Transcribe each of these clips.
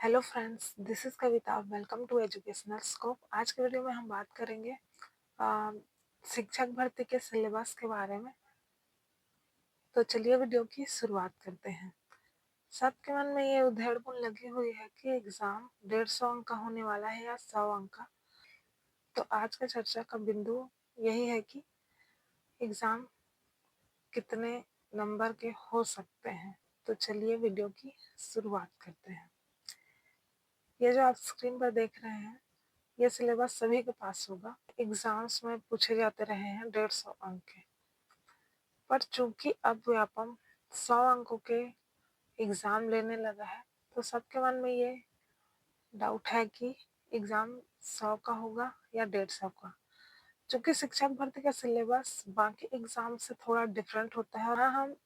Hello friends, this is Kavita. Welcome to Educational Scope. आज के video में हम बात करेंगे शिक्षक भर्ती के सिलेबस के बारे में। तो चलिए वीडियो की शुरुआत करते हैं। सबके मन में ये उधेड़-बुन लगी हुई है कि एग्ज़ाम 150 अंक का होने वाला है या 100 अंक का। तो आज का चर्चा का बिंदु यही है कि एग्ज़ाम कितने नंबर के हो सकते हैं। तो चलिए वीडियो की शुरुआत करते हैं। ये जो आप स्क्रीन पर देख रहे हैं, ये सिलेबस सभी के पास होगा। एग्जाम्स में पूछे जाते रहे हैं 150 अंक के, पर चूंकि अब व्यापम 100 अंकों के एग्जाम लेने लगा है, तो सबके मन में ये डाउट है कि एग्जाम 100 का होगा या 150 का। चूंकि शिक्षक भर्ती का सिलेबस बाकी एग्जाम से थोड़ा डिफरेंट होता है, और हम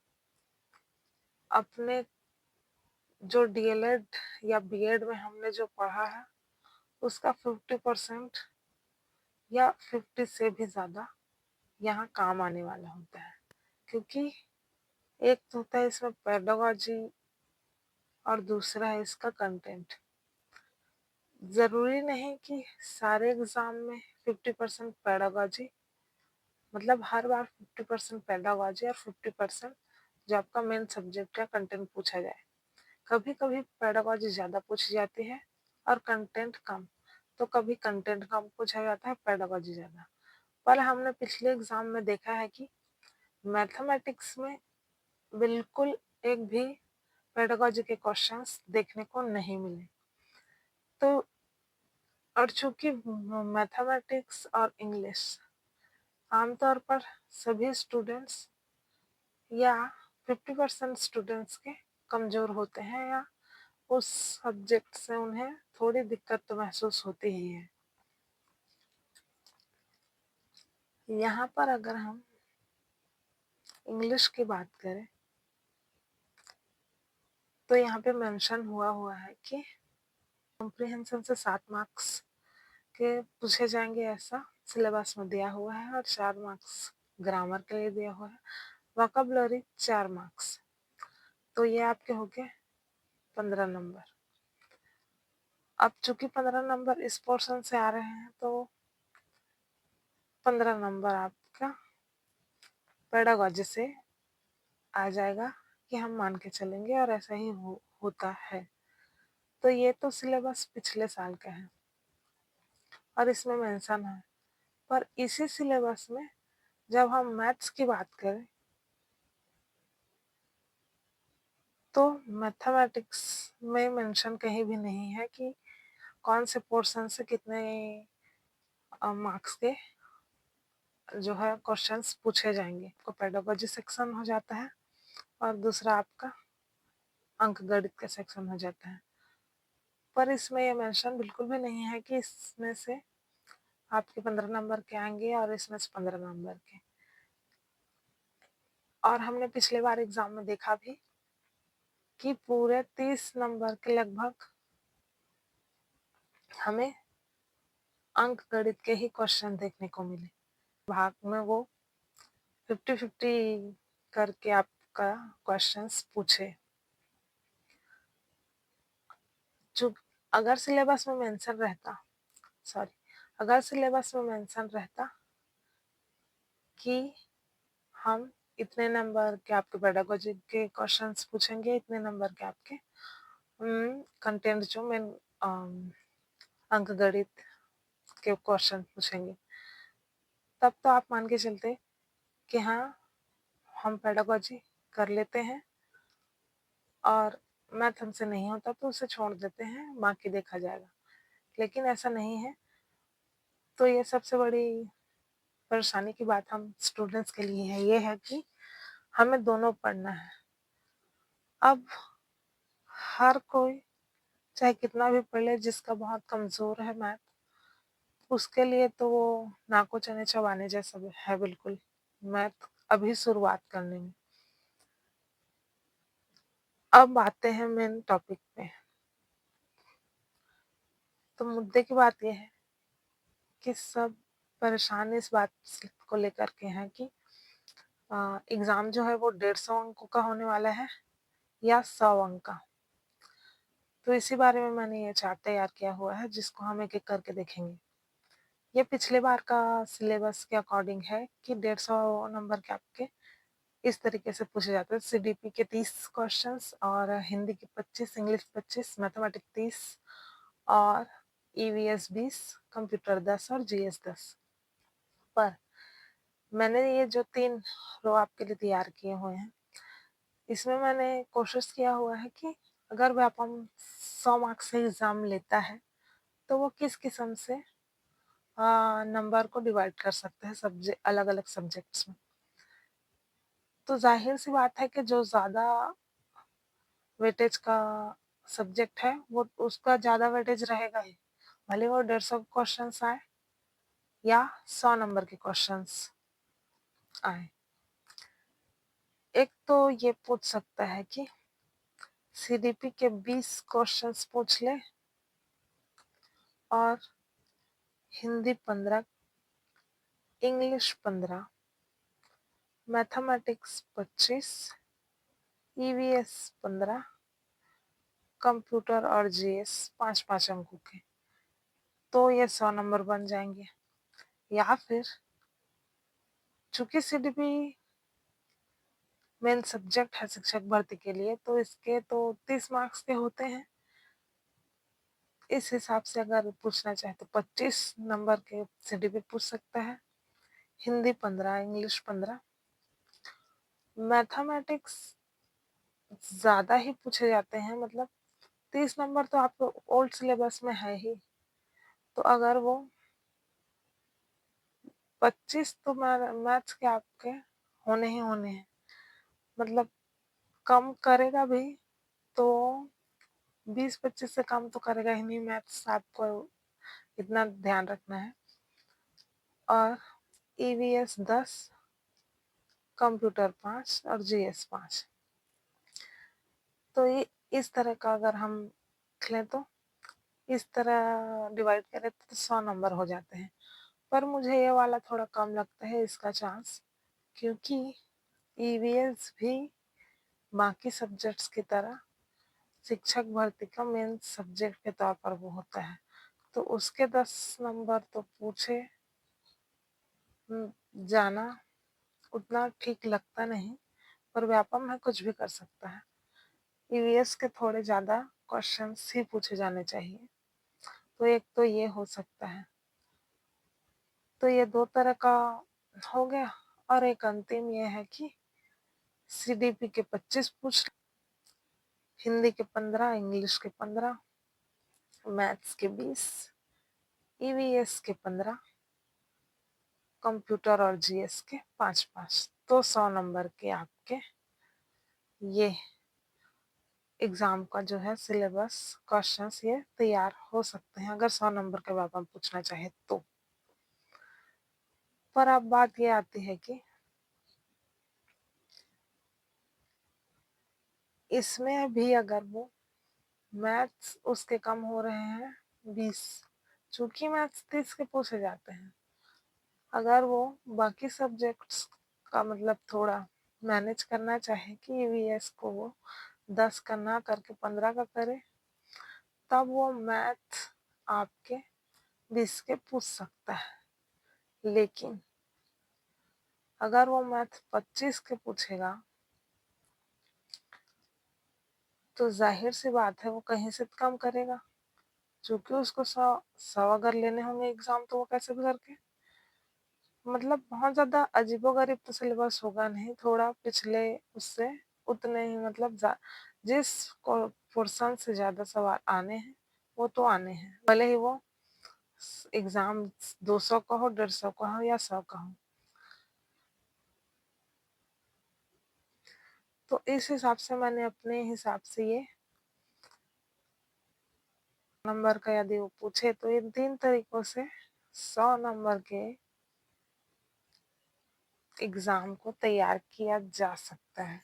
अपने जो डीएलएड या बीएड में हमने जो पढ़ा है उसका 50% या 50 से भी ज़्यादा यहाँ काम आने वाला होता है। क्योंकि एक तो होता है इसमें पेडागोजी और दूसरा है इसका कंटेंट। ज़रूरी नहीं कि सारे एग्ज़ाम में 50% पेडागोजी, मतलब हर बार 50% पेडागोजी और 50% जो आपका मेन सब्जेक्ट या कंटेंट पूछा जाए। कभी कभी पेडागोजी ज़्यादा पूछी जाती है और कंटेंट कम, तो कभी कंटेंट कम पूछा जाता है, पेडागोजी ज़्यादा। पर हमने पिछले एग्ज़ाम में देखा है कि मैथमेटिक्स में बिल्कुल एक भी पेडागोजी के क्वेश्चंस देखने को नहीं मिले। तो और चूंकि मैथमेटिक्स और इंग्लिश आमतौर पर सभी स्टूडेंट्स या 50% स्टूडेंट्स के कमज़ोर होते हैं, या उस सब्जेक्ट से उन्हें थोड़ी दिक्कत तो महसूस होती ही है। यहाँ पर अगर हम इंग्लिश की बात करें, तो यहाँ पे मेंशन हुआ है कि कॉम्प्रिहेंशन से 7 मार्क्स के पूछे जाएंगे, ऐसा सिलेबस में दिया हुआ है, और 4 मार्क्स ग्रामर के लिए दिया हुआ है। वोकैबुलरी 4 मार्क्स, तो ये आपके हो गए 15 नंबर। अब चूंकि 15 नंबर इस पोर्शन से आ रहे हैं, तो 15 नंबर आपका पेडागोजी से आ जाएगा, कि हम मान के चलेंगे, और ऐसा ही होता है। तो ये तो सिलेबस पिछले साल का है और इसमें मेंशन है। पर इसी सिलेबस में जब हम मैथ्स की बात करें, तो मैथमेटिक्स में मेंशन कहीं भी नहीं है कि कौन से पोर्शन से कितने मार्क्स के जो है क्वेश्चंस पूछे जाएंगे। आपका पेडागोजी सेक्शन हो जाता है और दूसरा आपका अंक गणित का सेक्शन हो जाता है। पर इसमें ये मेंशन बिल्कुल भी नहीं है कि इसमें से आपके 15 नंबर के आएंगे और इसमें से 15 नंबर के। और हमने पिछले बार एग्जाम में देखा भी कि पूरे 30 नंबर के लगभग हमें अंक गणित के ही क्वेश्चन देखने को मिले। भाग में वो 50-50 करके आपका क्वेश्चंस पूछे। जो अगर सिलेबस में मेंशन रहता अगर सिलेबस में मेंशन रहता कि हम इतने नंबर के आपके पेडागोजी के क्वेश्चंस पूछेंगे, इतने नंबर के आपके कंटेंट जो मेन अंक गणित के क्वेश्चन पूछेंगे, तब तो आप मान के चलते कि हाँ, हम पेडागोजी कर लेते हैं और मैथ हमसे नहीं होता तो उसे छोड़ देते हैं, बाकी देखा जाएगा। लेकिन ऐसा नहीं है। तो ये सबसे बड़ी परेशानी की बात हम स्टूडेंट्स के लिए है, ये है कि हमें दोनों पढ़ना है। अब हर कोई चाहे कितना भी पढ़ ले, जिसका बहुत कमज़ोर है मैथ, उसके लिए तो वो नाको चने चबाने जैसा है बिल्कुल मैथ अभी शुरुआत करने में। अब आते हैं मेन टॉपिक पे। तो मुद्दे की बात यह है कि सब परेशान इस बात को लेकर के हैं कि एग्ज़ाम जो है वो 150 अंकों का होने वाला है या 100 अंक का। तो इसी बारे में मैंने ये चार्ट तैयार किया हुआ है, जिसको हम एक-एक करके देखेंगे। ये पिछले बार का सिलेबस के अकॉर्डिंग है कि 150 नंबर के आपके इस तरीके से पूछे जाते हैं। सीडीपी के 30 क्वेश्चंस और हिंदी के 25, इंग्लिश 25, मैथमेटिक्स 30 और ईवीएस 20, कंप्यूटर 10 और जीएस 10। पर मैंने ये जो 3 रो आपके लिए तैयार किए हुए हैं, इसमें मैंने कोशिश किया हुआ है कि अगर व्यापम 100 मार्क्स से एग्ज़ाम लेता है, तो वो किस किस्म से नंबर को डिवाइड कर सकते हैं अलग-अलग सब्जेक्ट्स में। तो ज़ाहिर-सी बात है कि जो ज़्यादा वेटेज का सब्जेक्ट है, वो उसका ज़्यादा वेटेज रहेगा ही, भले वो 150 क्वेश्चंस आए या 100 नंबर के क्वेश्चंस आए। एक तो ये पूछ सकता है कि सीडीपी के 20 क्वेश्चंस पूछ ले और Hindi 15, English 15, mathematics 25, EVS 15, computer और जीएस 5-5 अंकों के, तो ये 100 नंबर बन जाएंगे। या फिर चूंकि सीडीपी मेन सब्जेक्ट है शिक्षक भर्ती के लिए, तो इसके तो 30 मार्क्स के होते हैं। इस हिसाब से अगर पूछना चाहे तो 25 नंबर के सीडीपी पूछ सकता है, हिंदी 15, इंग्लिश 15, मैथमेटिक्स ज़्यादा ही पूछे जाते हैं, मतलब 30 नंबर तो आपको ओल्ड सिलेबस में है ही, तो अगर वो 25 तो मैथ्स के आपके होने ही होने हैं, मतलब कम करेगा भी तो 20-25 से कम तो करेगा ही नहीं, मैथ्स आपको इतना ध्यान रखना है। और ईवीएस 10, कंप्यूटर 5 और जीएस 5। तो ये इस तरह का अगर हम लिखें तो इस तरह डिवाइड करें तो 100 नंबर हो जाते हैं। पर मुझे ये वाला थोड़ा कम लगता है इसका चांस, क्योंकि ईवीएस भी बाकी सब्जेक्ट्स की तरह शिक्षक भर्ती का मेन सब्जेक्ट के तौर पर वो होता है, तो उसके 10 नंबर तो पूछे जाना उतना ठीक लगता नहीं, पर व्यापम में कुछ भी कर सकता है। ईवीएस के थोड़े ज़्यादा क्वेश्चंस ही पूछे जाने चाहिए, तो एक तो ये हो सकता है। तो ये 2 तरह का हो गया, और एक अंतिम ये है कि सीडीपी के 25 पूछ, हिंदी के 15, इंग्लिश के 15, मैथ्स के 20, ईवीएस के 15, कंप्यूटर और जीएस के 5-5, तो 100 नंबर के आपके ये एग्जाम का जो है सिलेबस क्वेश्चंस ये तैयार हो सकते हैं, अगर 100 नंबर के बाद हम पूछना चाहे तो। पर अब बात ये आती है कि इसमें भी अगर वो मैथ्स उसके कम हो रहे हैं 20, चूंकि मैथ्स 30 के पूछे जाते हैं, अगर वो बाकी सब्जेक्ट्स का मतलब थोड़ा मैनेज करना चाहे कि ईवीएस को वो 10 का ना करके 15 का करे, तब वो मैथ आपके 20 के पूछ सकता है। लेकिन अगर वो मैथ 25 के पूछेगा, तो जाहिर सी बात है वो कहीं से तो कम करेगा, क्योंकि उसको 100 अगर लेने होंगे एग्जाम, तो वो कैसे भी करके, मतलब बहुत ज़्यादा अजीबोगरीब तो सिलेबस होगा नहीं, थोड़ा पिछले उससे उतने ही, मतलब जिस पोर्शन से ज़्यादा सवाल आने हैं वो तो आने हैं, भले ही वो एग्ज़ाम 200 का हो, 150 का हो या 100 का हो। तो इस हिसाब से मैंने अपने हिसाब से ये नंबर का यदि वो पूछे तो इन 3 तरीकों से 100 नंबर के एग्ज़ाम को तैयार किया जा सकता है।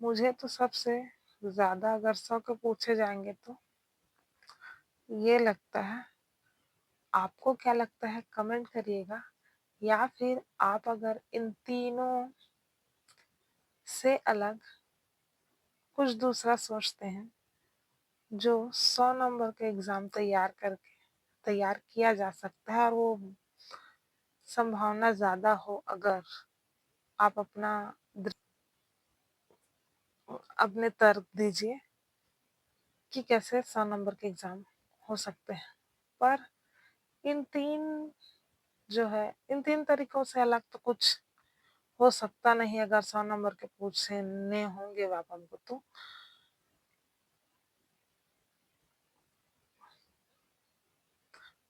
मुझे तो सबसे ज़्यादा अगर 100 के पूछे जाएंगे तो ये लगता है, आपको क्या लगता है कमेंट करिएगा, या फिर आप अगर इन तीनों से अलग कुछ दूसरा सोचते हैं जो 100 नंबर के एग्ज़ाम तैयार किया जा सकता है, और वो संभावना ज़्यादा हो अगर आप अपने तर्क दीजिए कि कैसे 100 नंबर के एग्ज़ाम हो सकते हैं। पर इन 3 इन 3 तरीकों से अलग तो कुछ हो सकता नहीं अगर 100 नंबर के पूछने होंगे पापा को तो।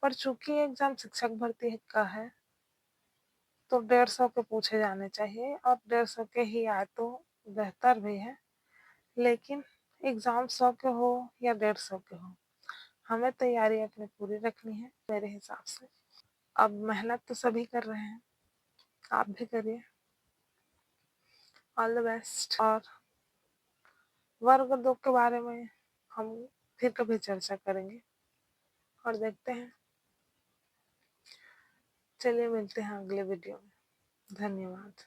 पर चूंकि एग्ज़ाम शिक्षक भर्ती का है, तो 150 के पूछे जाने चाहिए, और 150 के ही आए तो बेहतर भी है। लेकिन एग्ज़ाम 100 के हो या 150 के हो, हमें तैयारी अपनी पूरी रखनी है मेरे हिसाब से। अब मेहनत तो सभी कर रहे हैं, आप भी करिए। All the best. और वर्ग 2 के बारे में हम फिर कभी चर्चा करेंगे और देखते हैं। चलिए मिलते हैं अगले वीडियो में। धन्यवाद।